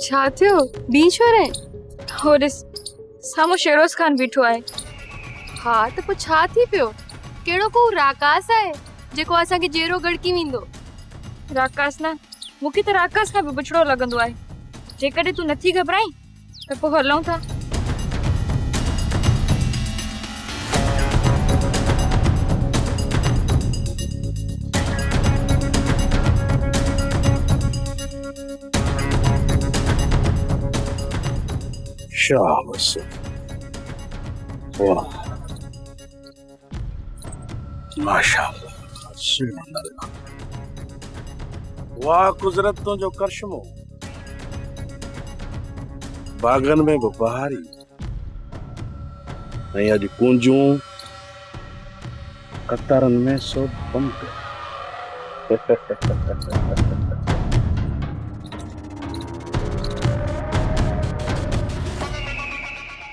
छा थियो बी छो रे हो ॾिस सामो शेरोज खान बीठो आहे। हा त पोइ छा थी पियो? केड़ो को राकास आहे जेको असांखे जेरो गड़की वेंदो? राकास ना मूंखे त राकास खां बि बिछड़ो लॻंदो आहे। जेकॾहिं तूं नथी घबराई त पोइ हलूं था। शाबाश वाह माशाअल्लाह सुभान अल्लाह वाह कुदरत तो जो करशमो बागन में बहारी नहीं अज कुंजू कतारन में सो बंक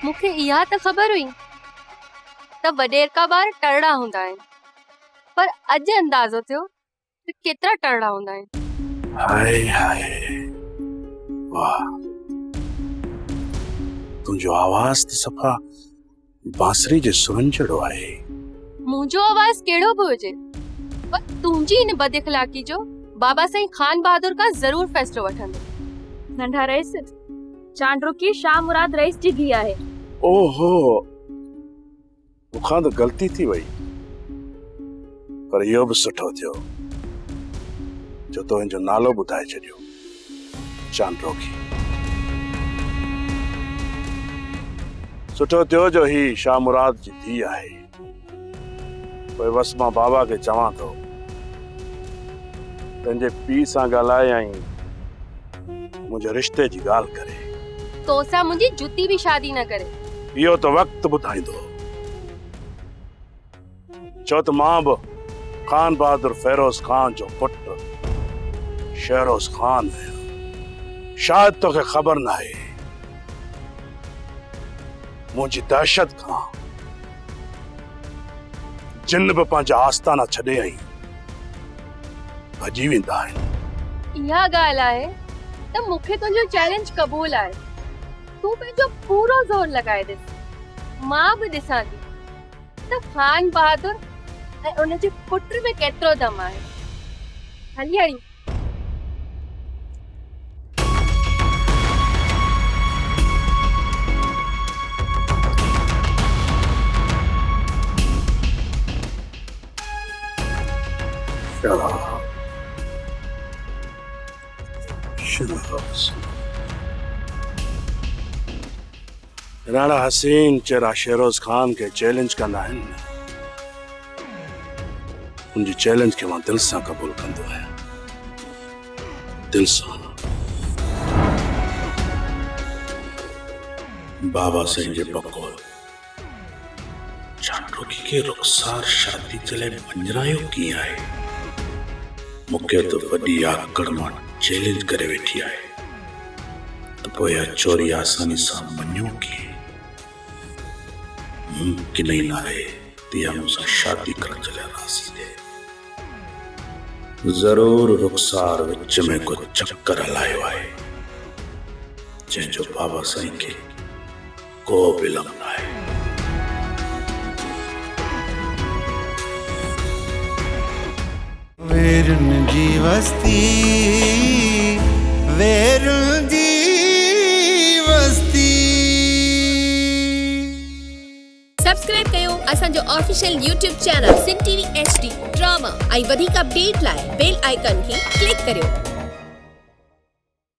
मूंखे इहा त ख़बर हुई त वडेर का ॿार टरड़ा हूंदा आहिनि, पर अॼु अंदाज़ो थियो त केतिरा टरड़ा हूंदा आहिनि। हाय हाय वाह तुंहिंजो आवाज़ त सफ़ा बांसुरी जे सुरन जहिड़ो आहे। मुंहिंजो आवाज़ कहिड़ो बि हुजे, पर तुंहिंजी इन बदइखलाक़ी जो बाबा साईं खान बहादुर खां ज़रूर फ़ैसिलो वठंदो। नंढा रईस चांडरो की शाह मुराद रईस जी धीउ आहे। ओहो मूंखां त ग़लती थी वई, पर इहो बि सुठो थियो जो तो हिनजो नालो ॿुधाए छॾियो चांडरो की। सुठो थियो जो ही शाह मुराद जी धीउ आहे। पोइ बस मां बाबा खे चवां थो पंहिंजे पीउ सां ॻाल्हाए ऐं मुंहिंजे रिश्ते जी ॻाल्हि करे। तोसां मुंहिंजी जुती बि शादी न करे। इहो त वक़्तु ॿुधाईंदो। चओ त मां बि खान बहादुर फेरोज खान जो पुटु शेरोज खान आहियां। शायदि तोखे ख़बर न आहे मुंहिंजी दहशत खां जिन बि पंहिंजा आस्ताना छॾे आई भॼी वेंदा आहिनि। इहा ॻाल्हि आहे त मूंखे तुंहिंजो चैलेंज क़बूल आहे। तूं पंहिंजो पूरो ज़ोर लॻाए ॾिस, मां बि ॾिसां थी त खान बहादुर ऐं उनजे पुट में केतिरो दम आहे। हली हणी राणा हसीन चेरा शेरोज खान के चैलेंज कंदा आहिनि। उनजी चैलेंज खे मां दिल सां क़बूल कंदो आहियां, दिल सां। बाबा साईं जे बकौल चांडरो के रुखसार शादी जे लाइ मंजरायो कीअं आहे? मूंखे त वॾी आकड़ मां चैलेंज करे वेठी आहे त पोइ चोरी आसानी सां मञो कीअं? मुमकिन ही ना है दिया मुझसे शादी कर चले रासी दे। जरूर रुखसार विच में को चक्कर हलायो है जंहिंजो बाबा साईं के को बिलम ना है। वेरुन जी वस्ती वेरुन जी वस्ती। सब्सक्राइब कयो असांजो ऑफिशियल YouTube चैनल सिन टीवी HD ड्रामा ऐं वधीक अपडेट लाइ बेल आइकन खे क्लिक करियो।